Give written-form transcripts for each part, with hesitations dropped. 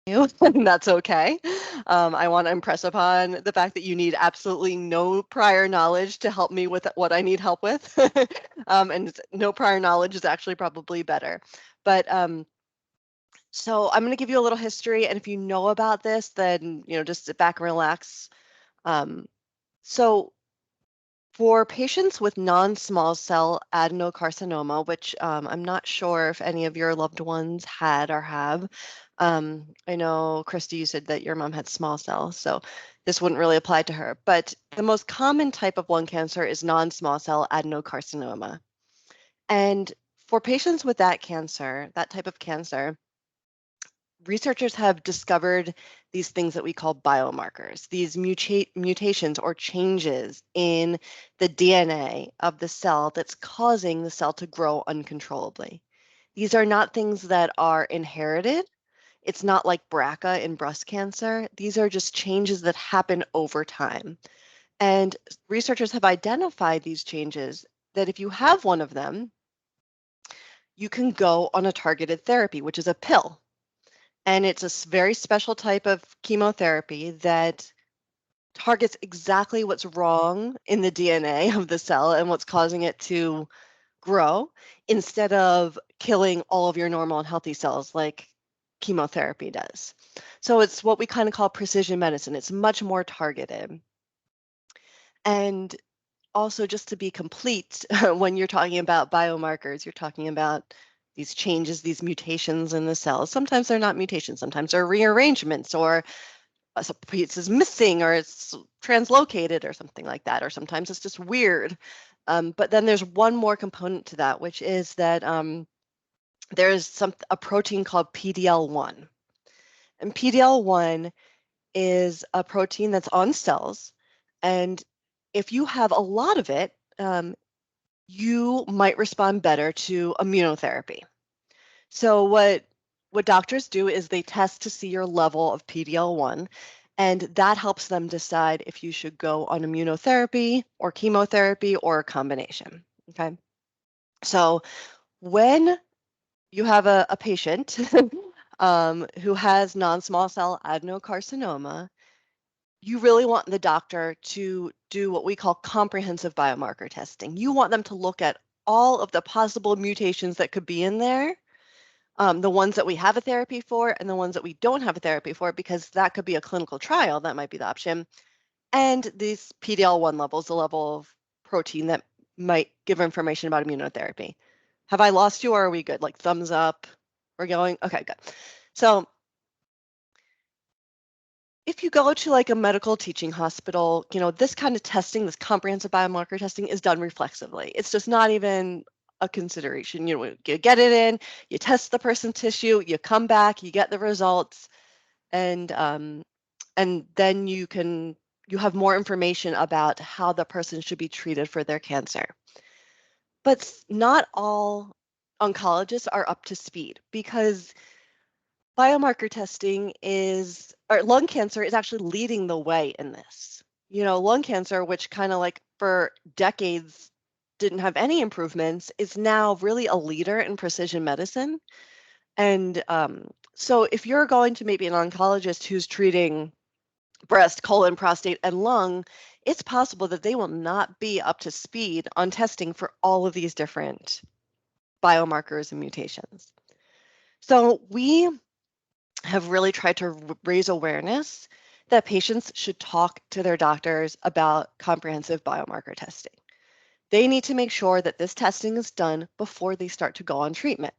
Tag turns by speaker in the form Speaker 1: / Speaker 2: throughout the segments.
Speaker 1: you, and that's okay. I want to impress upon the fact that you need absolutely no prior knowledge to help me with what I need help with. And no prior knowledge is actually probably better. But so I'm going to give you a little history, and if you know about this, then just sit back and relax. Um, so for patients with non-small cell adenocarcinoma, which I'm not sure if any of your loved ones had or have. I know, Christy, you said that your mom had small cell, so this wouldn't really apply to her. But the most common type of lung cancer is non-small cell adenocarcinoma. And for patients with that cancer, that type of cancer, researchers have discovered these things that we call biomarkers, these mutations or changes in the DNA of the cell that's causing the cell to grow uncontrollably. These are not things that are inherited. It's not like BRCA in breast cancer. These are just changes that happen over time. And researchers have identified these changes that if you have one of them, you can go on a targeted therapy, which is a pill. And it's a very special type of chemotherapy that targets exactly what's wrong in the DNA of the cell and what's causing it to grow instead of killing all of your normal and healthy cells like chemotherapy does. So it's what we kind of call precision medicine. It's much more targeted. And also, just to be complete, when you're talking about biomarkers, you're talking about these changes, these mutations in the cells. Sometimes they're not mutations, sometimes they're rearrangements, or a piece is missing, or it's translocated, or something like that, or sometimes it's just weird. But then there's one more component to that, which is that there's a protein called PDL1. And PDL1 is a protein that's on cells. And if you have a lot of it, you might respond better to immunotherapy. So what doctors do is they test to see your level of PDL1, and that helps them decide if you should go on immunotherapy or chemotherapy or a combination. Okay. So when you have a patient who has non-small cell adenocarcinoma, you really want the doctor to do what we call comprehensive biomarker testing. You want them to look at all of the possible mutations that could be in there, the ones that we have a therapy for and the ones that we don't have a therapy for, because that could be a clinical trial. That might be the option. And these PDL1 levels, the level of protein that might give information about immunotherapy. Have I lost you, or are we good? Like thumbs up? We're going? Okay, good. So if you go to like a medical teaching hospital, this kind of testing, this comprehensive biomarker testing is done reflexively. It's just not even a consideration. You get it in, you test the person's tissue, you come back, you get the results, and then you have more information about how the person should be treated for their cancer. But not all oncologists are up to speed, because biomarker testing or lung cancer is actually leading the way in this. Lung cancer, which kind of like for decades didn't have any improvements, is now really a leader in precision medicine. And so if you're going to maybe an oncologist who's treating breast, colon, prostate, and lung, it's possible that they will not be up to speed on testing for all of these different biomarkers and mutations. So we have really tried to raise awareness that patients should talk to their doctors about comprehensive biomarker testing. They need to make sure that this testing is done before they start to go on treatment.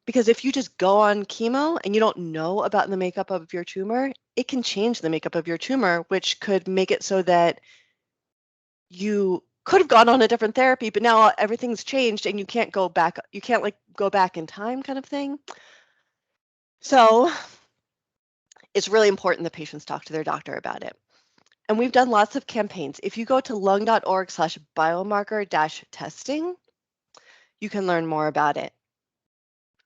Speaker 1: Because if you just go on chemo and you don't know about the makeup of your tumor, it can change the makeup of your tumor, which could make it so that you could have gone on a different therapy, but now everything's changed and you can't go back. You can't like go back in time, kind of thing. So it's really important that patients talk to their doctor about it. And we've done lots of campaigns. If you go to lung.org/biomarker-testing, you can learn more about it.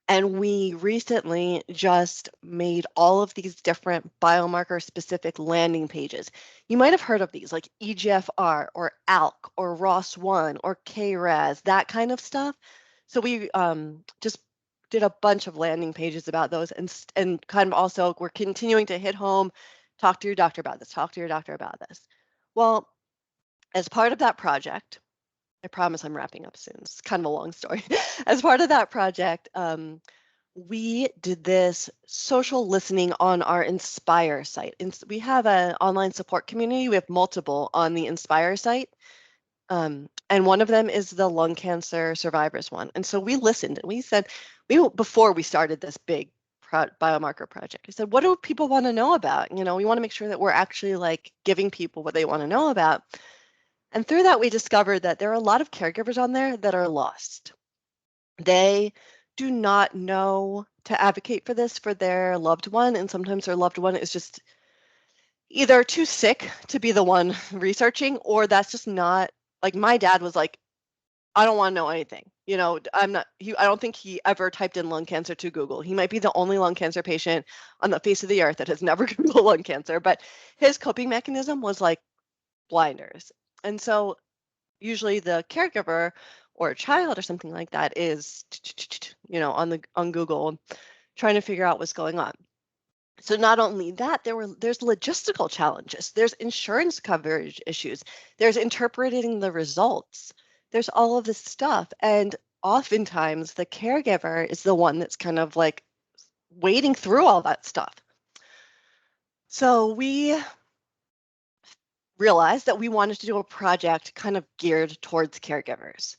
Speaker 1: And we recently just made all of these different biomarker specific landing pages. You might have heard of these, like EGFR or ALK or ROS1 or KRAS, that kind of stuff. So we just did a bunch of landing pages about those, and kind of also we're continuing to hit home, talk to your doctor about this, talk to your doctor about this. Well, as part of that project, I promise I'm wrapping up soon. It's kind of a long story. As part of that project, we did this social listening on our Inspire site. We have an online support community. We have multiple on the Inspire site. And one of them is the lung cancer survivors one. And so we listened and we said, before we started this big biomarker project, I said, what do people want to know about? We want to make sure that we're actually like giving people what they want to know about. And through that, we discovered that there are a lot of caregivers on there that are lost. They do not know to advocate for this for their loved one. And sometimes their loved one is just either too sick to be the one researching, or that's just not, like my dad was like, I don't want to know anything. I don't think he ever typed in lung cancer to Google. He might be the only lung cancer patient on the face of the earth that has never Googled lung cancer, but his coping mechanism was like blinders. And so usually the caregiver or a child or something like that is, on Google trying to figure out what's going on. So not only that, there's logistical challenges, there's insurance coverage issues, there's interpreting the results, there's all of this stuff. And oftentimes the caregiver is the one that's kind of like wading through all that stuff. So we realized that we wanted to do a project kind of geared towards caregivers,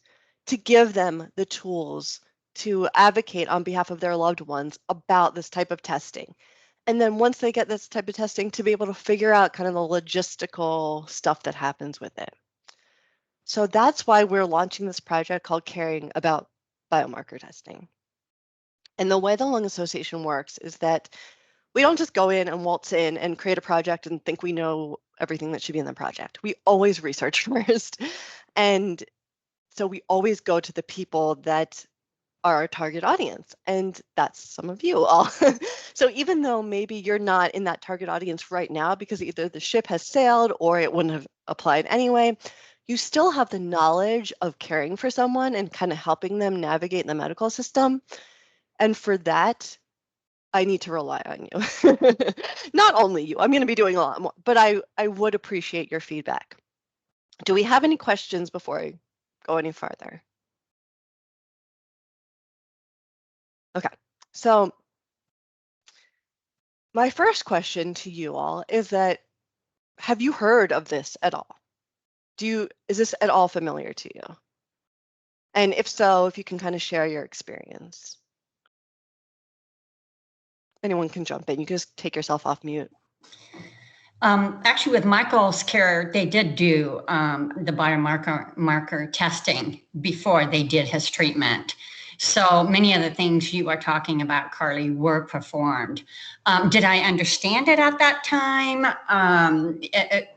Speaker 1: to give them the tools to advocate on behalf of their loved ones about this type of testing. And then once they get this type of testing, to be able to figure out kind of the logistical stuff that happens with it. So that's why we're launching this project called Caring About Biomarker Testing. And the way the Lung Association works is that we don't just go in and waltz in and create a project and think we know everything that should be in the project. We always research first. And so we always go to the people that are our target audience. And that's some of you all. So even though maybe you're not in that target audience right now because either the ship has sailed or it wouldn't have applied anyway, you still have the knowledge of caring for someone and kind of helping them navigate the medical system. And for that, I need to rely on you. Not only you, I'm going to be doing a lot more, but I would appreciate your feedback. Do we have any questions before I go any farther? Okay, so my first question to you all is that, have you heard of this at all? Is this at all familiar to you? And if so, if you can kind of share your experience. Anyone can jump in. You can just take yourself off mute.
Speaker 2: Actually, with Michael's care, they did do the biomarker testing before they did his treatment. So many of the things you are talking about, Carly, were performed. Did I understand it at that time?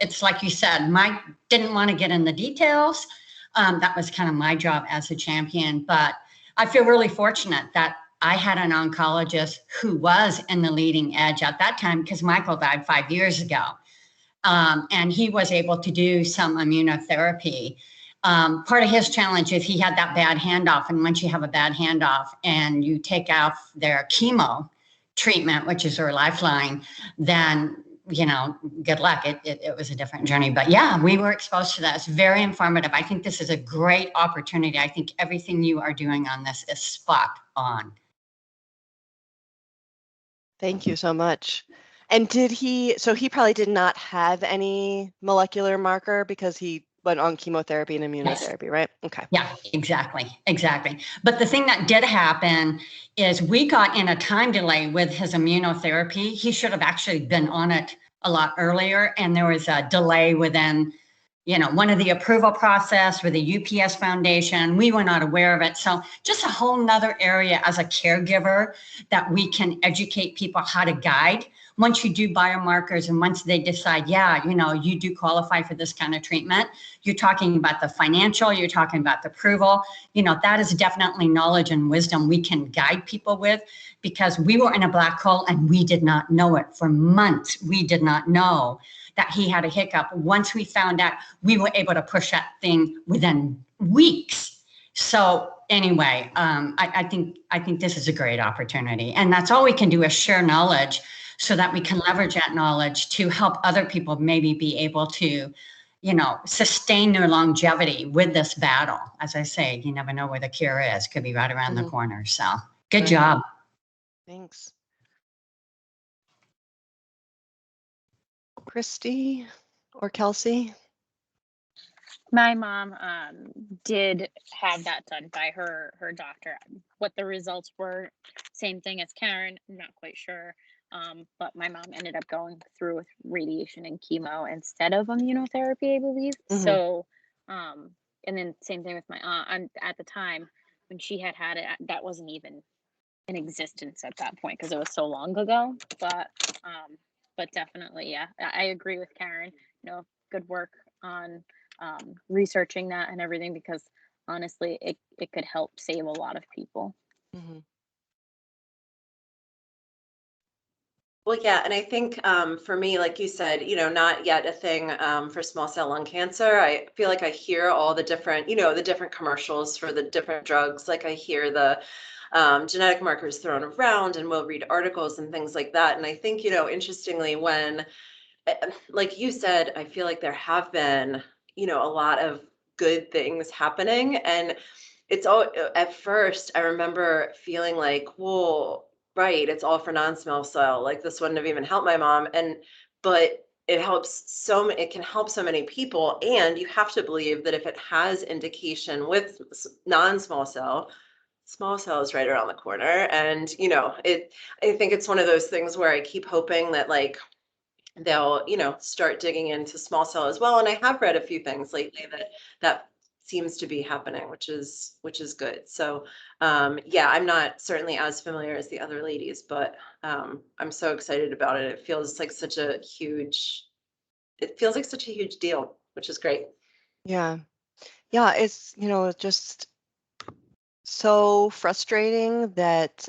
Speaker 2: It's like you said, Mike didn't want to get in the details. That was kind of my job as a champion, but I feel really fortunate that I had an oncologist who was in the leading edge at that time because Michael died 5 years ago. And he was able to do some immunotherapy. Part of his challenge is he had that bad handoff. And once you have a bad handoff and you take off their chemo treatment, which is their lifeline, then, good luck. It was a different journey. But yeah, we were exposed to that. It's very informative. I think this is a great opportunity. I think everything you are doing on this is spot on.
Speaker 1: Thank you so much. And so he probably did not have any molecular marker because he went on chemotherapy and immunotherapy, yes. Right? Okay.
Speaker 2: Yeah, exactly. But the thing that did happen is we got in a time delay with his immunotherapy. He should have actually been on it a lot earlier. And there was a delay within, one of the approval process with the UPS Foundation. We were not aware of it. So just a whole nother area as a caregiver that we can educate people how to guide. Once you do biomarkers and once they decide, you do qualify for this kind of treatment, you're talking about the financial, you're talking about the approval, that is definitely knowledge and wisdom we can guide people with, because we were in a black hole and we did not know it for months. We did not know that he had a hiccup. Once we found out, we were able to push that thing within weeks. So anyway, I think this is a great opportunity, and that's all we can do is share knowledge so that we can leverage that knowledge to help other people maybe be able to, sustain their longevity with this battle. As I say, you never know where the cure is. Could be right around the corner. So good job.
Speaker 1: Thanks. Christy or Kelsey?
Speaker 3: My mom did have that done by her doctor. What the results were, same thing as Karen, I'm not quite sure. But my mom ended up going through with radiation and chemo instead of immunotherapy, I believe. So, and then same thing with my aunt. At the time when she had it, that wasn't even in existence at that point because it was so long ago. But definitely, yeah, I agree with Karen. Good work on researching that and everything, because honestly, it could help save a lot of people.
Speaker 4: Well, yeah, and I think for me, like you said, not yet a thing for small cell lung cancer. I feel like I hear all the different, the different commercials for the different drugs. Like I hear the genetic markers thrown around, and we'll read articles and things like that. And I think, interestingly, when, like you said, I feel like there have been, a lot of good things happening. And it's all, at first, I remember feeling like, well, right, it's all for non-small cell. Like this wouldn't have even helped my mom. But it can help so many people. And you have to believe that if it has indication with non-small cell, small cell is right around the corner. And, I think it's one of those things where I keep hoping that like they'll, start digging into small cell as well. And I have read a few things lately that seems to be happening, which is good. So yeah, I'm not certainly as familiar as the other ladies, but I'm so excited about it. It feels like such a huge deal, which is great.
Speaker 1: Yeah. It's, just so frustrating that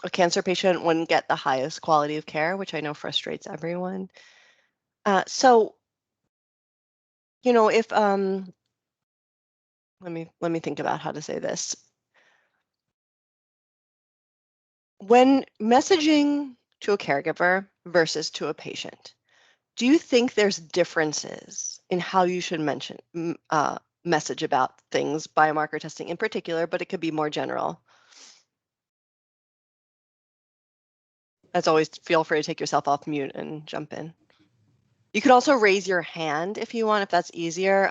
Speaker 1: a cancer patient wouldn't get the highest quality of care, which I know frustrates everyone. So, if let me think about how to say this. When messaging to a caregiver versus to a patient, do you think there's differences in how you should message about things, biomarker testing in particular, but it could be more general? As always, feel free to take yourself off mute and jump in. You could also raise your hand if you want, if that's easier.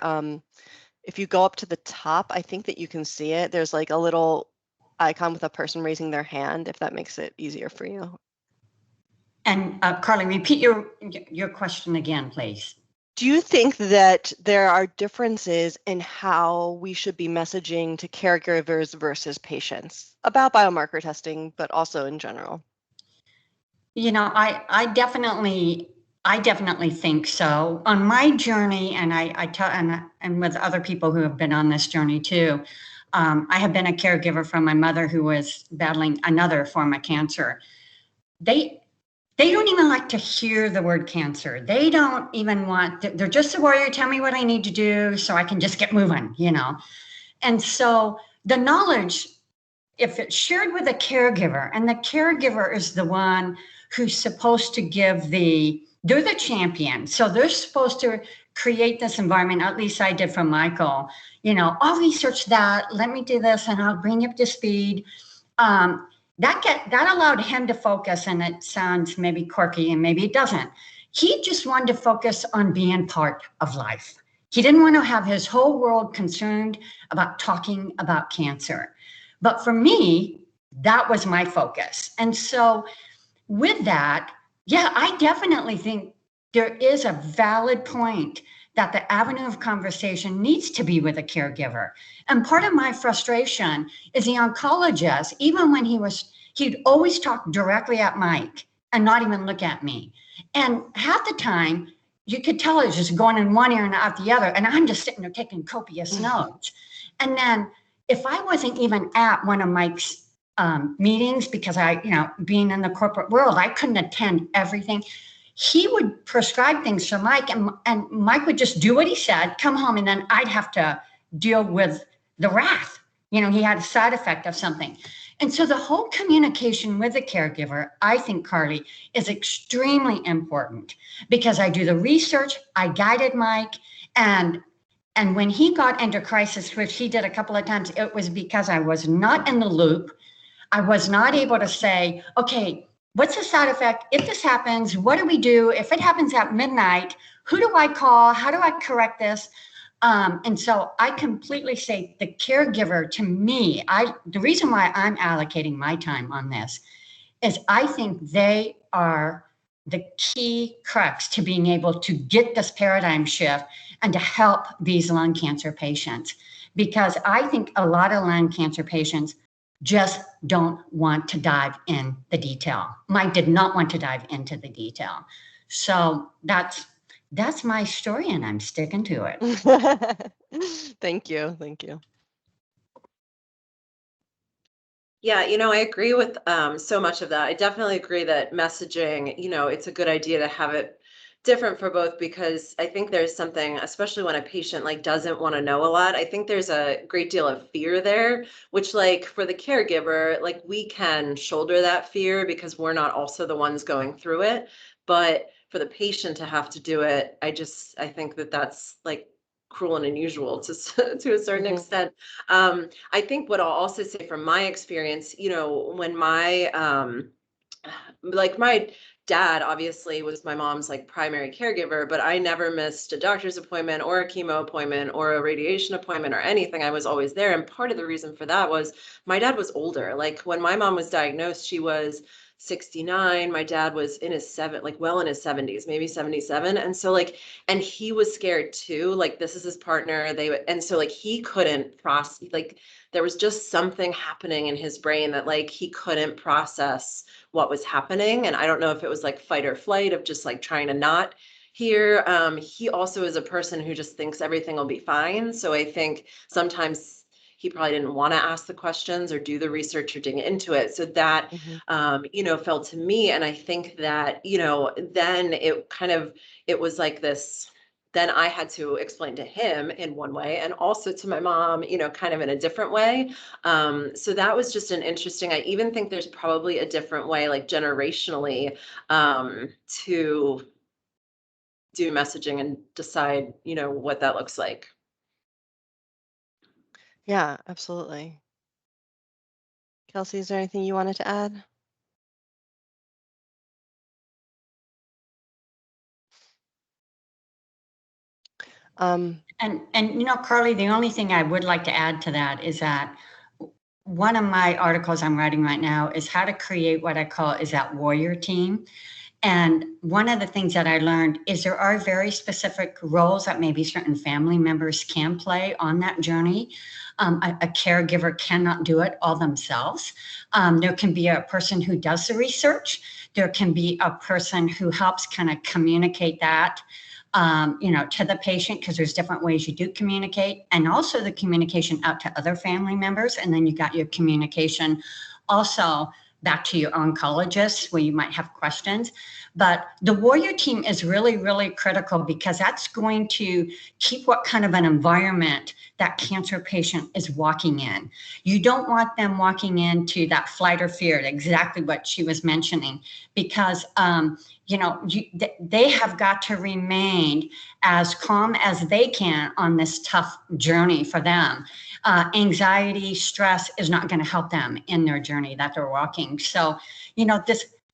Speaker 1: If you go up to the top, I think that you can see it. There's like a little icon with a person raising their hand, if that makes it easier for you.
Speaker 2: And Carly, repeat your question again, please.
Speaker 1: Do you think that there are differences in how we should be messaging to caregivers versus patients about biomarker testing, but also in general?
Speaker 2: I definitely think so. On my journey, and and with other people who have been on this journey too, I have been a caregiver for my mother who was battling another form of cancer. They don't even like to hear the word cancer. They don't even they're just a warrior. Tell me what I need to do so I can just get moving, And so the knowledge, if it's shared with a caregiver, and the caregiver is the one who's supposed to they're the champion. So they're supposed to create this environment, at least I did for Michael, I'll research that, let me do this, and I'll bring you up to speed. That allowed him to focus, and it sounds maybe quirky and maybe it doesn't. He just wanted to focus on being part of life. He didn't want to have his whole world consumed about talking about cancer. But for me, that was my focus. And so with that, yeah, I definitely think there is a valid point that the avenue of conversation needs to be with a caregiver. And part of my frustration is the oncologist, even when he'd always talk directly at Mike and not even look at me. And half the time, you could tell it was just going in one ear and out the other. And I'm just sitting there taking copious notes. And then if I wasn't even at one of Mike's meetings, because being in the corporate world, I couldn't attend everything. He would prescribe things for Mike, and Mike would just do what he said, come home, and then I'd have to deal with the wrath he had a side effect of something. And so the whole communication with the caregiver, I think, Carly, is extremely important, because I do the research, I guided Mike, and when he got into crisis, which he did a couple of times, it was because I was not in the loop. I was not able to say, okay, what's the side effect? If this happens, what do we do? If it happens at midnight, who do I call? How do I correct this? And so I completely say the caregiver, to me, the reason why I'm allocating my time on this is I think they are the key crux to being able to get this paradigm shift and to help these lung cancer patients. Because I think a lot of lung cancer patients just don't want to dive in the detail. Mike did not want to dive into the detail. So that's my story, and I'm sticking to it.
Speaker 1: Thank you. Thank you.
Speaker 4: Yeah, I agree with so much of that. I definitely agree that messaging, it's a good idea to have it different for both, because I think there's something, especially when a patient like doesn't want to know a lot. I think there's a great deal of fear there, which like for the caregiver, like we can shoulder that fear because we're not also the ones going through it. But for the patient to have to do it, I think that that's like cruel and unusual to to a certain extent. I think what I'll also say from my experience, when my like my dad obviously was my mom's like primary caregiver, but I never missed a doctor's appointment or a chemo appointment or a radiation appointment or anything. I was always there. And part of the reason for that was my dad was older. Like when my mom was diagnosed, she was 69. My dad was in his well in his 70s, maybe 77. And so like, and he was scared too. Like this is his partner. And so like he couldn't process, like there was just something happening in his brain that like he couldn't process what was happening. And I don't know if it was like fight or flight of just like trying to not hear. He also is a person who just thinks everything will be fine. So I think sometimes he probably didn't want to ask the questions or do the research or dig into it. So that, felt to me. And I think that, then it was like this, then I had to explain to him in one way and also to my mom, kind of in a different way. So that was just an interesting, I even think there's probably a different way, like generationally, to do messaging and decide, what that looks like.
Speaker 1: Yeah, absolutely. Kelsey, is there anything you wanted to add?
Speaker 2: And Carly, the only thing I would like to add to that is that one of my articles I'm writing right now is how to create what I call is that warrior team. And one of the things that I learned is there are very specific roles that maybe certain family members can play on that journey. A caregiver cannot do it all themselves. There can be a person who does the research. There can be a person who helps kind of communicate that to the patient, because there's different ways you do communicate, and also the communication out to other family members. And then you got your communication also back to your oncologist where you might have questions. But the warrior team is really, really critical, because that's going to keep what kind of an environment that cancer patient is walking in. You don't want them walking into that flight or fear, exactly what she was mentioning, because they have got to remain as calm as they can on this tough journey for them. Anxiety, stress is not going to help them in their journey that they're walking. So,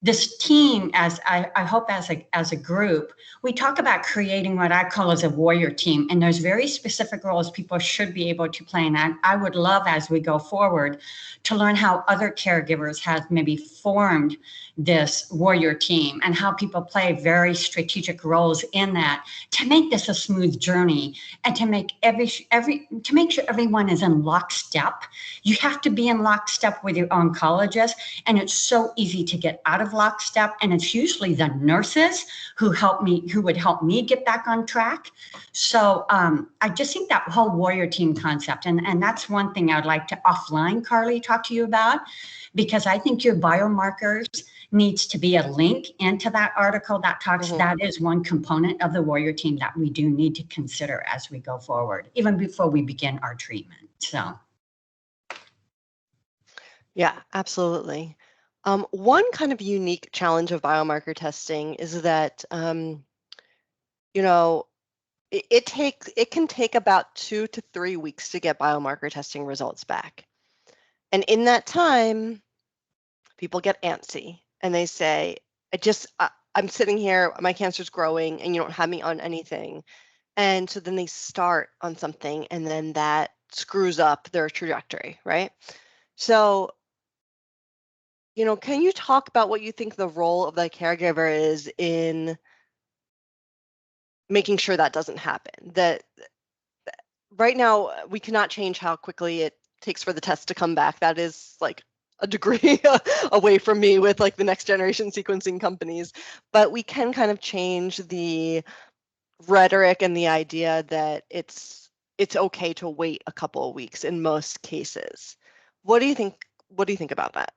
Speaker 2: this team, as I hope as a group, we talk about creating what I call as a warrior team. And there's very specific roles people should be able to play. And I would love, as we go forward, to learn how other caregivers have maybe formed this warrior team and how people play very strategic roles in that to make this a smooth journey and to make to make sure everyone is in lockstep. You have to be in lockstep with your oncologist, and it's so easy to get out of lockstep. And it's usually the nurses who would help me get back on track. So I just think that whole warrior team concept, and that's one thing I'd like to offline, Carly, talk to you about, because I think your biomarkers needs to be a link into that article that talks, that is one component of the warrior team that we do need to consider as we go forward, even before we begin our treatment. So.
Speaker 1: Yeah, absolutely. One kind of unique challenge of biomarker testing is that, you know, it can take about 2 to 3 weeks to get biomarker testing results back. And in that time, people get antsy and they say, I'm sitting here, my cancer's growing, and you don't have me on anything. And so then they start on something, and then that screws up their trajectory, right? So, can you talk about what you think the role of the caregiver is in making sure that doesn't happen? That right now we cannot change how quickly it takes for the test to come back. That is like a degree away from me with like the next generation sequencing companies, but we can kind of change the rhetoric and the idea that it's okay to wait a couple of weeks in most cases. What do you think? What do you think about that?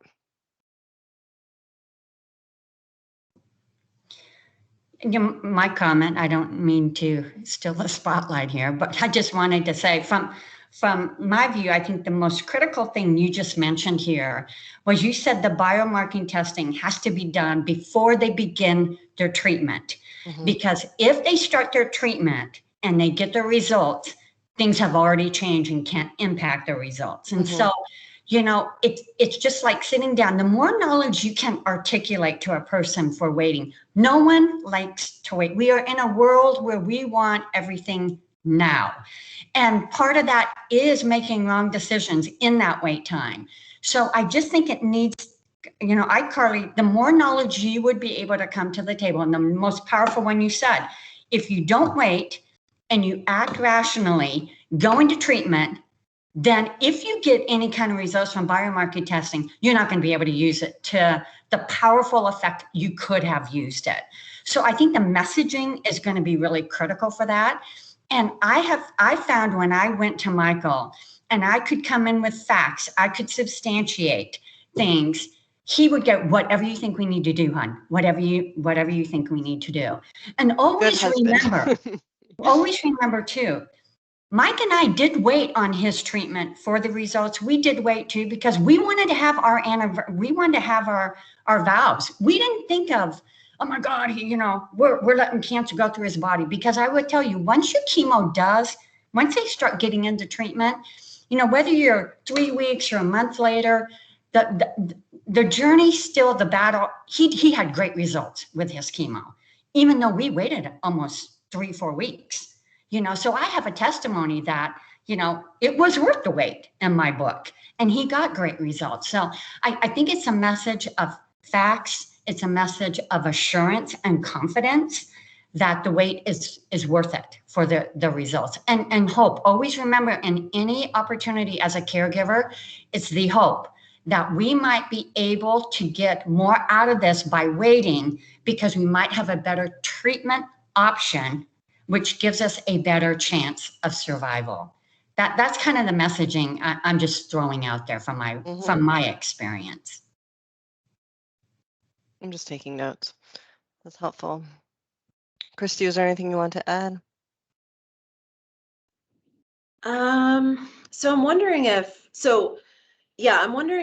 Speaker 2: My comment, I don't mean to steal the spotlight here, but I just wanted to say from my view, I think the most critical thing you just mentioned here was you said the biomarking testing has to be done before they begin their treatment. Because if they start their treatment and they get the results, things have already changed and can't impact the results. And so, it's just like sitting down. The more knowledge you can articulate to a person for waiting, no one likes to wait. We are in a world where we want everything now. And part of that is making wrong decisions in that wait time. So I just think it needs, Carly, the more knowledge you would be able to come to the table, and the most powerful one you said, if you don't wait and you act rationally, go into treatment, then if you get any kind of results from biomarker testing, you're not going to be able to use it to the powerful effect you could have used it. So I think the messaging is going to be really critical for that. And I found when I went to Michael and I could come in with facts, I could substantiate things. He would get whatever you think we need to do, hon, whatever you think we need to do. And
Speaker 1: Good husband.
Speaker 2: always remember too, Mike and I did wait on his treatment for the results. We did wait too, because we wanted to have our vows. We didn't think of, oh my God, we're letting cancer go through his body. Because I would tell you, once they start getting into treatment, whether you're 3 weeks or a month later, the journey, still the battle, he had great results with his chemo, even though we waited almost 3-4 weeks. So I have a testimony that, it was worth the wait in my book, and he got great results. So I think it's a message of facts. It's a message of assurance and confidence that the wait is worth it for the results, and hope. Always remember, in any opportunity as a caregiver, it's the hope that we might be able to get more out of this by waiting, because we might have a better treatment option, which gives us a better chance of survival. That's kind of the messaging I'm just throwing out there from my experience.
Speaker 1: I'm just taking notes. That's helpful. Christy, is there anything you want to add?
Speaker 4: So I'm wondering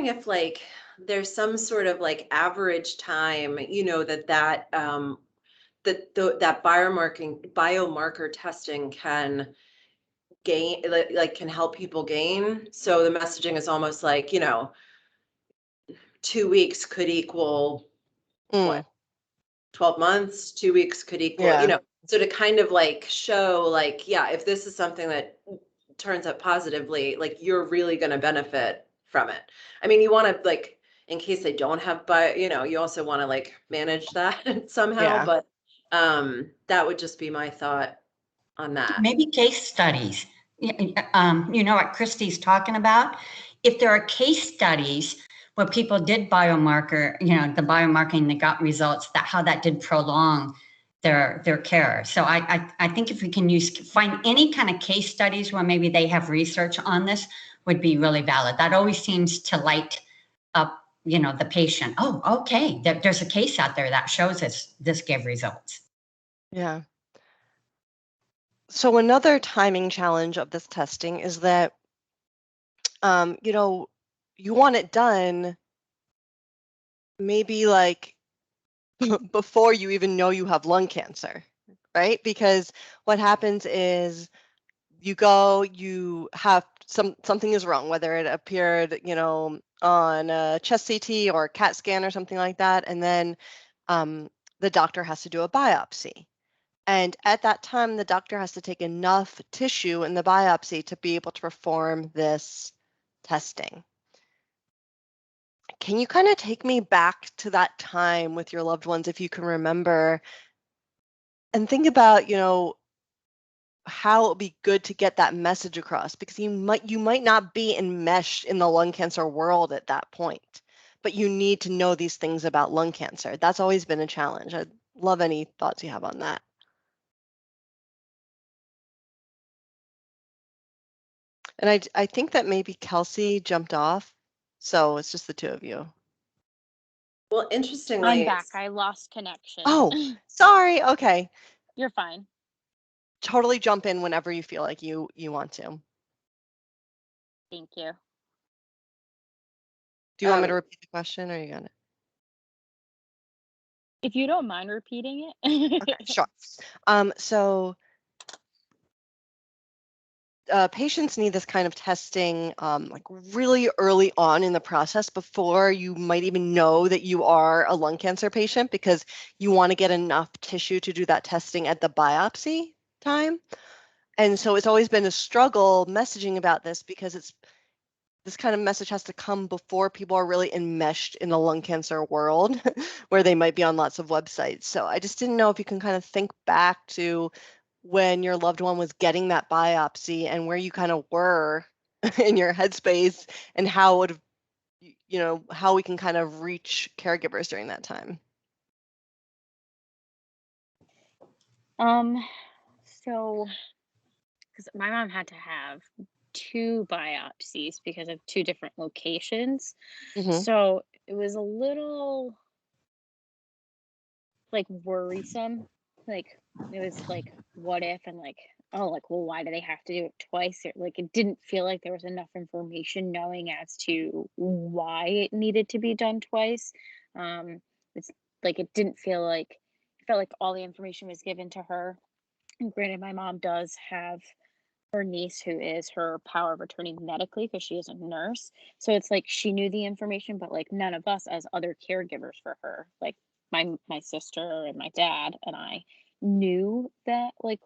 Speaker 4: if like there's some sort of like average time, that biomarker testing can gain, like can help people gain. So the messaging is almost like, 2 weeks could equal what? 12 months, 2 weeks could equal,
Speaker 1: Yeah.
Speaker 4: so to kind of like show like, yeah, if this is something that turns out positively, like you're really going to benefit from it. I mean, you want to like, in case they don't have you also want to like manage that somehow,
Speaker 1: Yeah.
Speaker 4: but that would just be my thought on that.
Speaker 2: Maybe case studies. What Christy's talking about. If there are case studies where people did biomarker, the biomarking that got results, how that did prolong their care. So I think if we can find any kind of case studies where maybe they have research on this, would be really valid. That always seems to light up, the patient. Oh, okay, there's a case out there that shows this gave results.
Speaker 1: Yeah. So another timing challenge of this testing is that, you want it done maybe like before you even know you have lung cancer, right? Because what happens is you go, you have something is wrong, whether it appeared, on a chest CT or a CAT scan or something like that, and then the doctor has to do a biopsy. And at that time, the doctor has to take enough tissue in the biopsy to be able to perform this testing. Can you kind of take me back to that time with your loved ones, if you can remember, and think about, how it would be good to get that message across, because you might not be enmeshed in the lung cancer world at that point, but you need to know these things about lung cancer. That's always been a challenge. I'd love any thoughts you have on that. And I think that maybe Kelsey jumped off, so it's just the two of you.
Speaker 4: Well,
Speaker 3: I'm
Speaker 4: interestingly,
Speaker 3: back. I lost connection.
Speaker 1: Oh, sorry. Okay.
Speaker 3: You're fine.
Speaker 1: Totally jump in whenever you feel like you want to.
Speaker 3: Thank you.
Speaker 1: Do you want me to repeat the question, or are you gonna?
Speaker 3: If you don't mind repeating it.
Speaker 1: Okay, sure. So patients need this kind of testing like really early on in the process, before you might even know that you are a lung cancer patient, because you want to get enough tissue to do that testing at the biopsy time. And so it's always been a struggle messaging about this, because this kind of message has to come before people are really enmeshed in the lung cancer world, where they might be on lots of websites. So I just didn't know if you can kind of think back to when your loved one was getting that biopsy, and where you kind of were in your headspace, and how would, how we can kind of reach caregivers during that time.
Speaker 3: So, because my mom had to have 2 biopsies because of 2 different locations.
Speaker 1: Mm-hmm.
Speaker 3: So it was a little like worrisome. Like it was like, what if, and like, oh, like, well, why do they have to do it twice? Like it didn't feel like there was enough information knowing as to why it needed to be done twice. It's like it felt like all the information was given to her. And granted, my mom does have her niece who is her power of attorney medically because she is a nurse. So it's like she knew the information, but like none of us as other caregivers for her, like my sister and my dad and I knew that like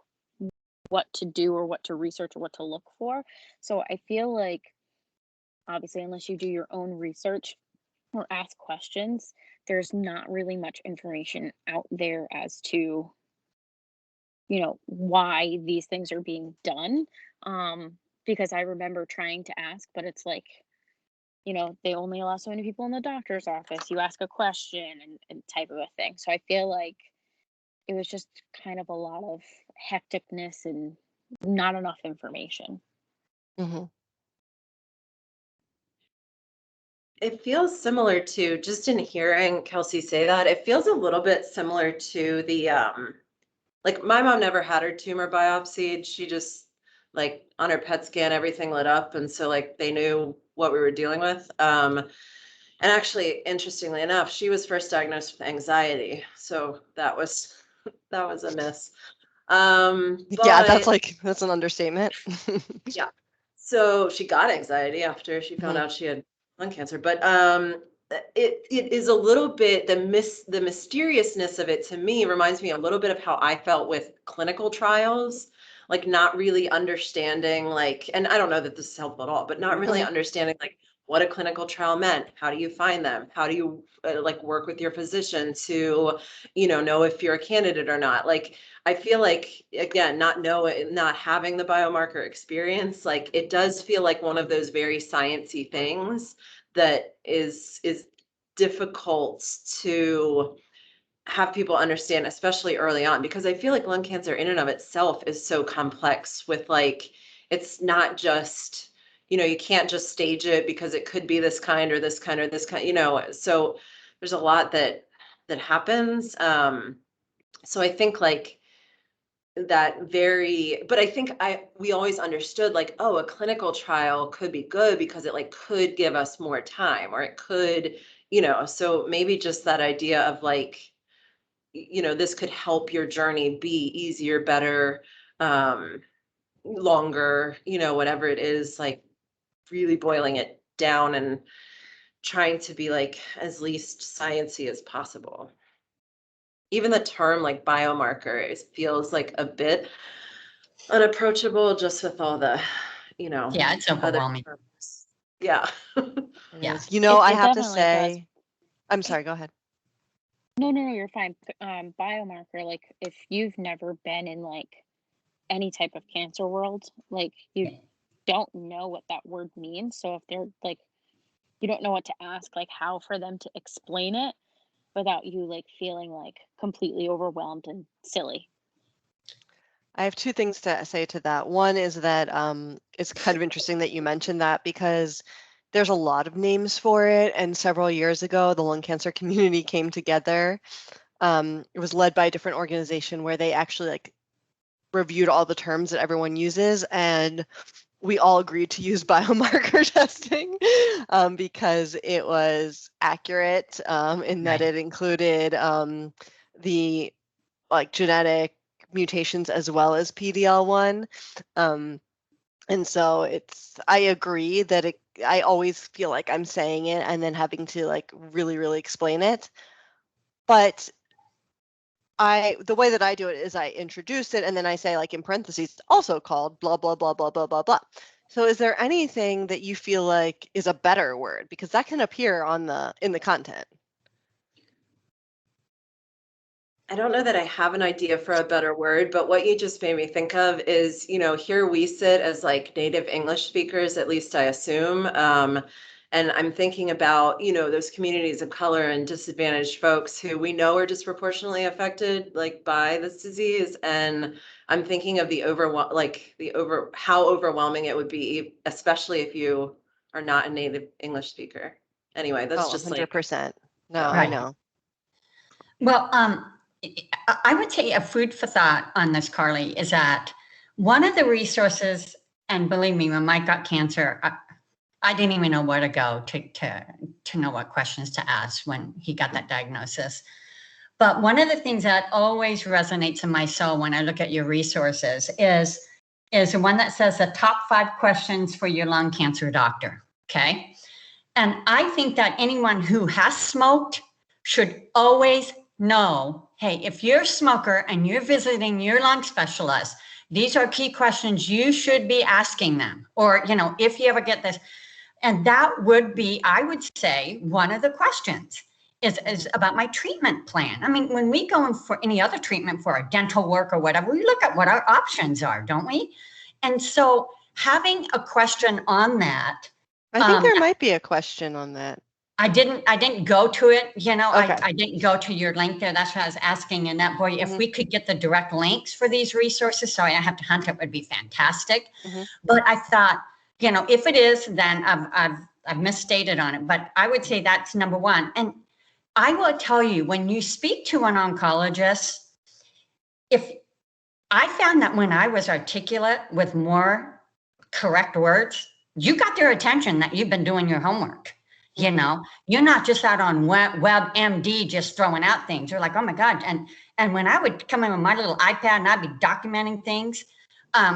Speaker 3: what to do or what to research or what to look for. So I feel like obviously unless you do your own research or ask questions, there's not really much information out there as to why these things are being done. Because I remember trying to ask, but it's like, they only allow so many people in the doctor's office. You ask a question and type of a thing. So I feel like it was just kind of a lot of hecticness and not enough information.
Speaker 1: Mm-hmm.
Speaker 4: it feels similar to, just in hearing Kelsey say that, it feels a little bit similar to the like my mom never had her tumor biopsied. She just, like, on her PET scan, everything lit up, and so like they knew what we were dealing with. And actually, interestingly enough, she was first diagnosed with anxiety, so that was that was a miss.
Speaker 1: Yeah,
Speaker 4: But
Speaker 1: that's an understatement.
Speaker 4: yeah, so she got anxiety after she found
Speaker 1: Mm-hmm.
Speaker 4: out she had lung cancer. But it is a little bit, the mysteriousness of it to me reminds me a little bit of how I felt with clinical trials, like not really understanding, like, and I don't know that this is helpful at all, but not really
Speaker 1: Mm-hmm.
Speaker 4: understanding like what a clinical trial meant. How do you find them? How do you like work with your physician to, know if you're a candidate or not? Like, I feel like, again, not having the biomarker experience, like it does feel like one of those very sciencey things that is difficult to have people understand, especially early on, because I feel like lung cancer in and of itself is so complex with like, it's not just, you can't just stage it because it could be this kind or this kind or this kind, so there's a lot that happens. So I think like but I think we always understood like, oh, a clinical trial could be good because it like could give us more time, or it could, so maybe just that idea of like, this could help your journey be easier, better, longer, whatever it is, like really boiling it down and trying to be like as least sciencey as possible. Even the term like biomarker feels like a bit unapproachable just with all the,
Speaker 2: Yeah, it's
Speaker 4: other
Speaker 2: overwhelming.
Speaker 4: terms. Yeah.
Speaker 1: It
Speaker 2: Yeah.
Speaker 1: is. I
Speaker 3: It
Speaker 1: have to
Speaker 3: definitely does.
Speaker 1: say, I'm sorry, go ahead.
Speaker 3: No, no, no, you're fine. Biomarker, like if you've never been in like any type of cancer world, like you don't know what that word means. So if they're like, you don't know what to ask, like how for them to explain it without you like feeling like completely overwhelmed and silly.
Speaker 1: I have two things to say to that. One is that it's kind of interesting that you mentioned that, because there's a lot of names for it. And several years ago, the lung cancer community came together. It was led by a different organization where they actually like reviewed all the terms that everyone uses, and we all agreed to use biomarker testing because it was accurate in that it included the like genetic mutations as well as PD-L1. And so I agree that I always feel like I'm saying it and then having to like really, really explain it. But the way that I do it is I introduce it and then I say like in parentheses, also called blah, blah, blah, blah, blah, blah, blah. So is there anything that you feel like is a better word? Because that can appear in the content.
Speaker 4: I don't know that I have an idea for a better word, but what you just made me think of is, here we sit as like native English speakers, at least I assume. And I'm thinking about, those communities of color and disadvantaged folks who we know are disproportionately affected like by this disease. And I'm thinking of how overwhelming it would be, especially if you are not a native English speaker. Anyway, that's just like
Speaker 1: 100%. No,
Speaker 4: yeah.
Speaker 1: I know.
Speaker 2: Well, I would say a food for thought on this, Carly, is that one of the resources, and believe me, when Mike got cancer, I didn't even know where to go to know what questions to ask when he got that diagnosis. But one of the things that always resonates in my soul when I look at your resources is the one that says the top 5 questions for your lung cancer doctor. Okay. And I think that anyone who has smoked should always know, hey, if you're a smoker and you're visiting your lung specialist, these are key questions you should be asking them. Or, if you ever get this, and that would be, I would say, one of the questions is about my treatment plan. I mean, when we go in for any other treatment for a dental work or whatever, we look at what our options are, don't we? And so having a question on that.
Speaker 1: I think there might be a question on that.
Speaker 2: I didn't go to it,
Speaker 1: Okay.
Speaker 2: I didn't go to your link there. That's what I was asking. And that, boy, if we could get the direct links for these resources, sorry, I have to hunt it, would be fantastic. But I thought, if it is, then I've misstated on it. But I would say that's number one. And I will tell you, when you speak to an oncologist, if I found that when I was articulate with more correct words, you got their attention that you've been doing your homework. You're not just out on WebMD just throwing out things. You're like, oh my God. And when I would come in with my little iPad and I'd be documenting things,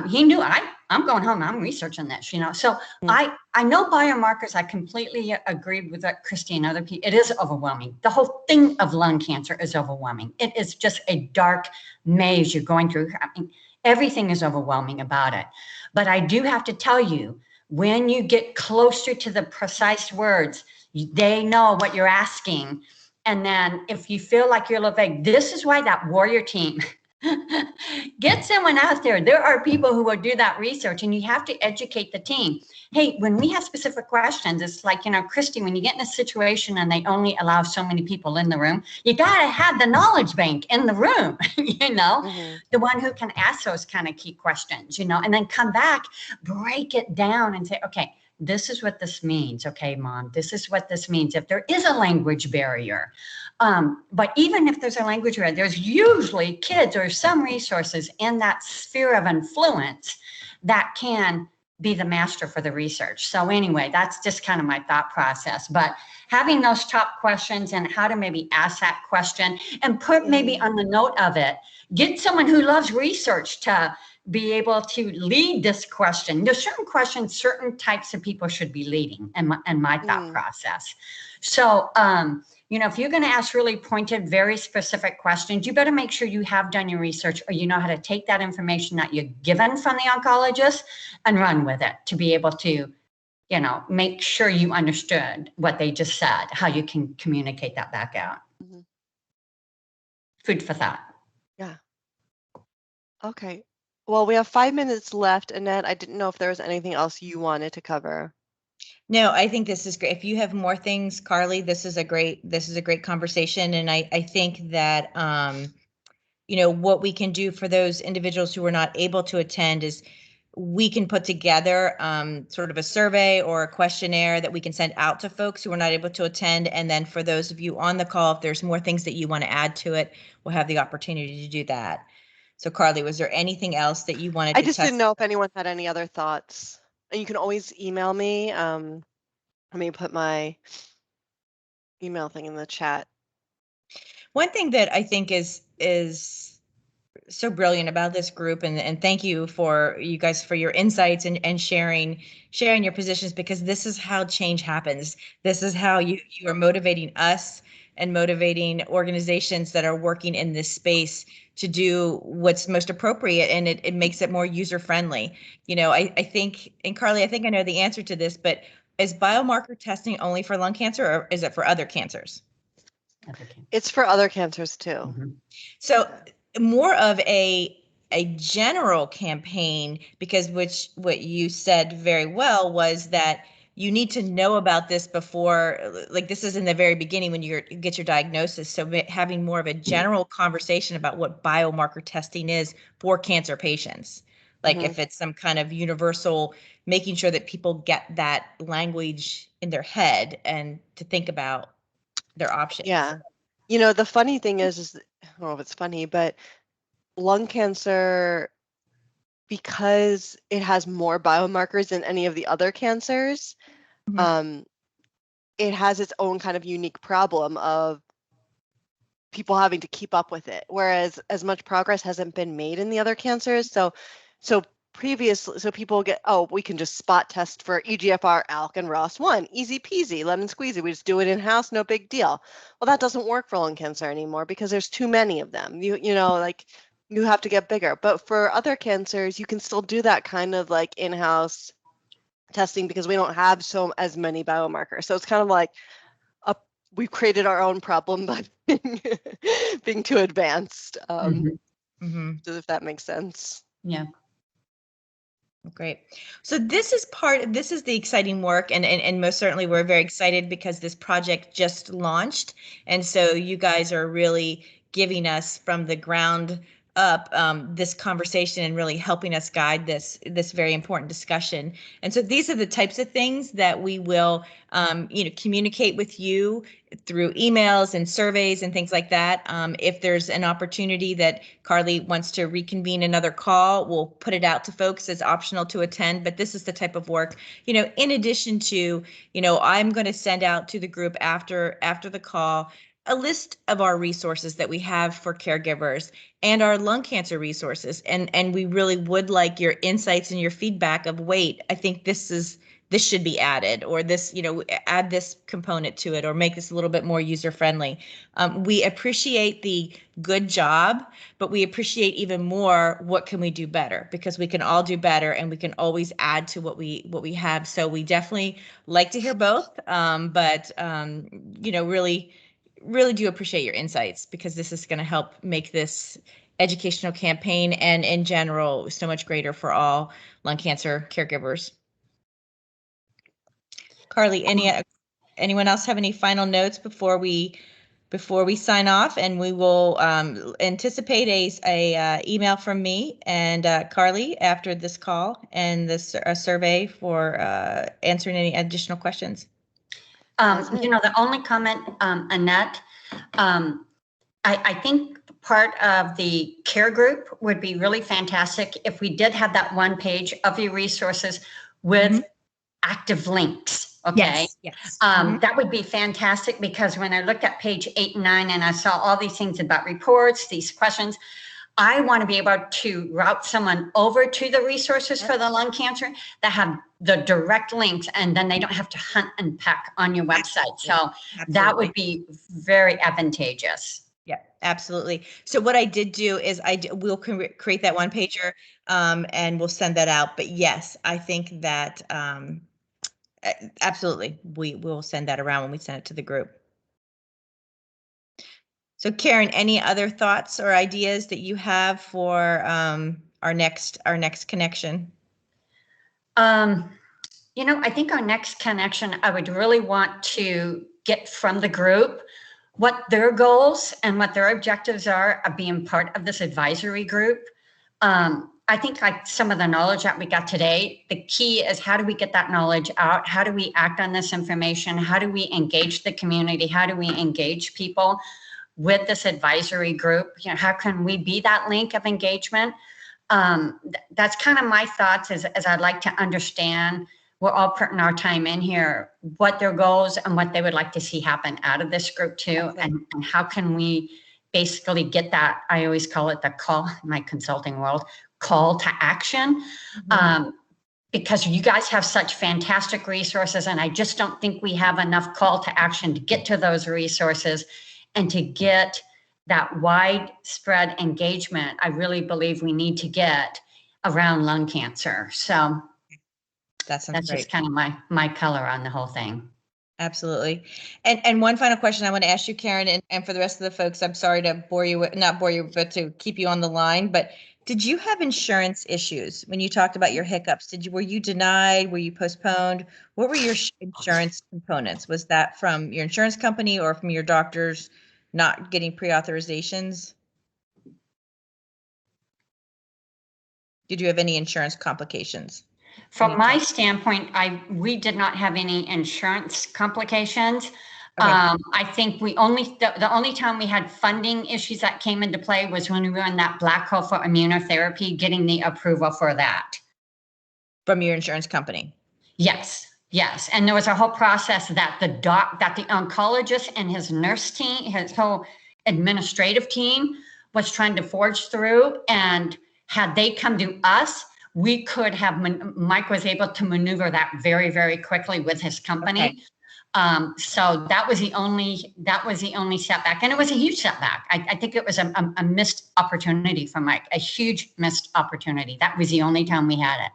Speaker 2: he knew I'm going home, I'm researching this, So I know biomarkers, I completely agree with that, Christy and other people. It is overwhelming. The whole thing of lung cancer is overwhelming. It is just a dark maze you're going through. I mean, everything is overwhelming about it. But I do have to tell you, when you get closer to the precise words, they know what you're asking. And then if you feel like you're a little vague, this is why that warrior team, get someone out there. There are people who will do that research, and you have to educate the team. Hey, when we have specific questions, it's like, Christy, when you get in a situation and they only allow so many people in the room, you got to have the knowledge bank in the room, the one who can ask those kind of key questions, and then come back, break it down and say, okay, this is what this means. Okay, Mom, this is what this means. If there is a language barrier, But even if there's a language barrier, there's usually kids or some resources in that sphere of influence that can be the master for the research. So anyway, that's just kind of my thought process. But having those top questions and how to maybe ask that question and put maybe on the note of it, get someone who loves research to be able to lead this question. There's certain questions, certain types of people should be leading in my thought process. So, if you're going to ask really pointed, very specific questions, you better make sure you have done your research or you know how to take that information that you're given from the oncologist and run with it to be able to, make sure you understood what they just said, how you can communicate that back out. Food for thought.
Speaker 1: Yeah. Okay. Well, we have 5 minutes left, Annette. I didn't know if there was anything else you wanted to cover.
Speaker 5: No, I think this is great. If you have more things, Carly, this is a great conversation. And I think that, what we can do for those individuals who are not able to attend is we can put together sort of a survey or a questionnaire that we can send out to folks who are not able to attend. And then for those of you on the call, if there's more things that you want to add to it, we'll have the opportunity to do that. So Carly, was there anything else that you wanted to
Speaker 1: I just didn't know if anyone had any other thoughts. And you can always email me. Let me put my email thing in the chat.
Speaker 5: One thing that I think is so brilliant about this group, and thank you for you guys for your insights and sharing your positions, because this is how change happens. This is how you are motivating us and motivating organizations that are working in this space to do what's most appropriate, and it makes it more user friendly. I think, and Carly, I think I know the answer to this, but is biomarker testing only for lung cancer, or is it for other cancers?
Speaker 1: It's for other cancers too.
Speaker 5: So more of a general campaign, because what you said very well was that you need to know about this before, like this is in the very beginning when you get your diagnosis. So having more of a general conversation about what biomarker testing is for cancer patients. Like if it's some kind of universal, making sure that people get that language in their head and to think about their options.
Speaker 1: Yeah. The funny thing is I don't know if it's funny, but lung cancer, because it has more biomarkers than any of the other cancers, it has its own kind of unique problem of people having to keep up with it, whereas as much progress hasn't been made in the other cancers. So previously, people get, we can just spot test for EGFR, ALK, and ROS1, easy peasy, lemon squeezy. We just do it in house, no big deal. Well, that doesn't work for lung cancer anymore because there's too many of them. You have to get bigger. But for other cancers, you can still do that kind of like in-house testing because we don't have as many biomarkers. So it's kind of like we've created our own problem by being too advanced. If that makes sense.
Speaker 2: Yeah.
Speaker 5: Great. So this is the exciting work, and most certainly we're very excited because this project just launched, and so you guys are really giving us from the ground up this conversation and really helping us guide this very important discussion. And so these are the types of things that we will communicate with you through emails and surveys and things like that. If there's an opportunity that Carly wants to reconvene another call, we'll put it out to folks as optional to attend. But this is the type of work, in addition to, I'm going to send out to the group after the call a list of our resources that we have for caregivers and our lung cancer resources. And we really would like your insights and your feedback of, wait, I think this should be added, or this, add this component to it, or make this a little bit more user friendly. We appreciate the good job, but we appreciate even more what can we do better, because we can all do better and we can always add to what we have. So we definitely like to hear both, but really do appreciate your insights, because this is going to help make this educational campaign and in general so much greater for all lung cancer caregivers. Carly, anyone else have any final notes before we sign off? And we will anticipate a email from me and Carly after this call, and this survey for answering any additional questions.
Speaker 2: The only comment, Annette, I think part of the care group would be really fantastic if we did have that one page of your resources with active links. Okay.
Speaker 5: Yes.
Speaker 2: That would be fantastic, because when I looked at page 8 and 9 and I saw all these things about reports, these questions, I want to be able to route someone over to the resources for the lung cancer that have the direct links, and then they don't have to hunt and peck on your website. So that would be very advantageous.
Speaker 5: Yeah, absolutely. So what I did do is we'll create that one pager, and we'll send that out. But yes, I think that absolutely we will send that around when we send it to the group. So Karen, any other thoughts or ideas that you have for our next connection?
Speaker 2: You know, I think our next connection, I would really want to get from the group what their goals and what their objectives are of being part of this advisory group. I think like some of the knowledge that we got today, the key is how do we get that knowledge out? How do we act on this information? How do we engage the community? How do we engage people with this advisory group? You know, how can we be that link of engagement? That's kind of my thoughts as I'd like to understand. We're all putting our time in here, what their goals and what they would like to see happen out of this group too. And how can we basically get that, I always call it the call, in my consulting world, call to action. Because you guys have such fantastic resources, and I just don't think we have enough call to action to get to those resources and to get that widespread engagement I really believe we need to get around lung cancer. So that's great. Just kind of my color on the whole thing.
Speaker 5: Absolutely. And one final question I want to ask you, Karen, and for the rest of the folks, I'm sorry to not bore you, but to keep you on the line. But did you have insurance issues when you talked about your hiccups? Were you denied? Were you postponed? What were your insurance components? Was that from your insurance company or from your doctors not getting pre-authorizations? Did you have any insurance complications?
Speaker 2: From my standpoint, we did not have any insurance complications.
Speaker 5: Okay.
Speaker 2: I think the only time we had funding issues that came into play was when we were in that black hole for immunotherapy, getting the approval for that.
Speaker 5: From your insurance company?
Speaker 2: Yes. And there was a whole process that the oncologist and his nurse team, his whole administrative team was trying to forge through. And had they come to us, we could have, Mike was able to maneuver that very, very quickly with his company. Okay. So that was the only setback, and it was a huge setback. I think it was a missed opportunity for Mike, a huge missed opportunity. That was the only time we had it.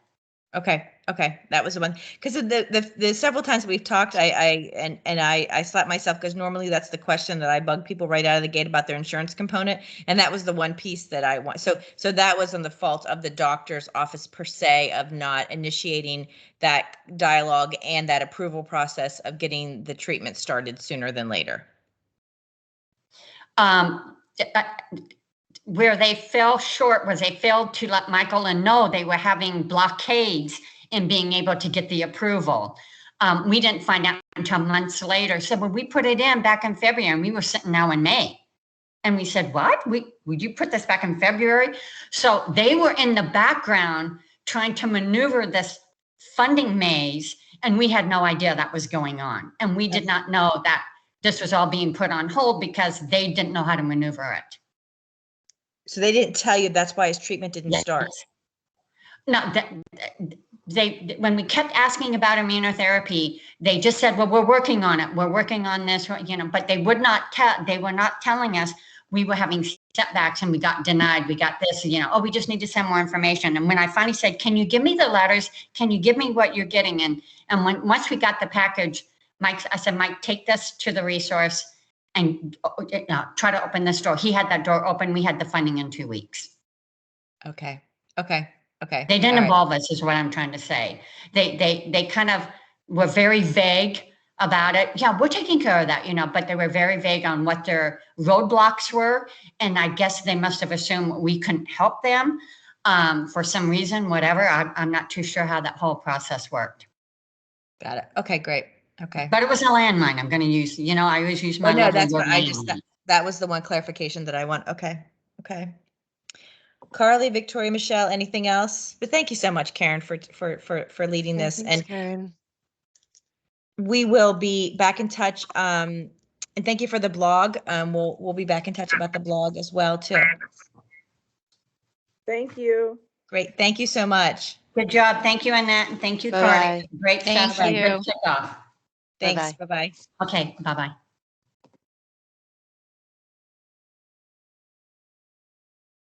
Speaker 5: Okay, that was the one. Because the several times we've talked, I slapped myself, because normally that's the question that I bug people right out of the gate about their insurance component, and that was the one piece that I want. So that was on the fault of the doctor's office per se, of not initiating that dialogue and that approval process of getting the treatment started sooner than later.
Speaker 2: Where they fell short was they failed to let Michael know they were having blockades in being able to get the approval. We didn't find out until months later. So when we put it in back in February, and we were sitting now in May, and we said, what? Would you put this back in February? So they were in the background trying to maneuver this funding maze, and we had no idea that was going on. And we did not know that this was all being put on hold because they didn't know how to maneuver it.
Speaker 5: So they didn't tell you that's why his treatment didn't start?
Speaker 2: No, when we kept asking about immunotherapy, they just said, well, we're working on it. We're working on this, but they were not telling us we were having setbacks and we got denied. We got this, we just need to send more information. And when I finally said, can you give me the letters? Can you give me what you're getting? And once we got the package, I said, Mike, take this to the resource and try to open this door. He had that door open. We had the funding in 2 weeks.
Speaker 5: Okay.
Speaker 2: They didn't involve us, is what I'm trying to say. They kind of were very vague about it. Yeah, we're taking care of that, but they were very vague on what their roadblocks were. And I guess they must have assumed we couldn't help them for some reason, whatever. I'm not too sure how that whole process worked.
Speaker 5: Got it. Okay, great. Okay.
Speaker 2: But it was a landmine. I'm going to use, I always use my
Speaker 5: Oh, no,
Speaker 2: lovely
Speaker 5: that's
Speaker 2: word
Speaker 5: what
Speaker 2: landmine.
Speaker 5: that was the one clarification that I want. Okay. Okay. Carly, Victoria, Michelle, anything else? But thank you so much, Karen, for leading this.
Speaker 1: Thanks,
Speaker 5: And
Speaker 1: Karen.
Speaker 5: we will be back in touch. And thank you for the blog. We'll be back in touch about the blog as well too.
Speaker 6: Thank you.
Speaker 5: Great. Thank you so much.
Speaker 2: Good job. Thank you, Annette. And thank you,
Speaker 1: Bye-bye.
Speaker 2: Carly. Great
Speaker 7: Thank
Speaker 2: stuff. And
Speaker 7: you.
Speaker 2: good kickoff.
Speaker 5: Thanks.
Speaker 1: Bye-bye.
Speaker 5: Bye-bye.
Speaker 2: Okay. Bye-bye.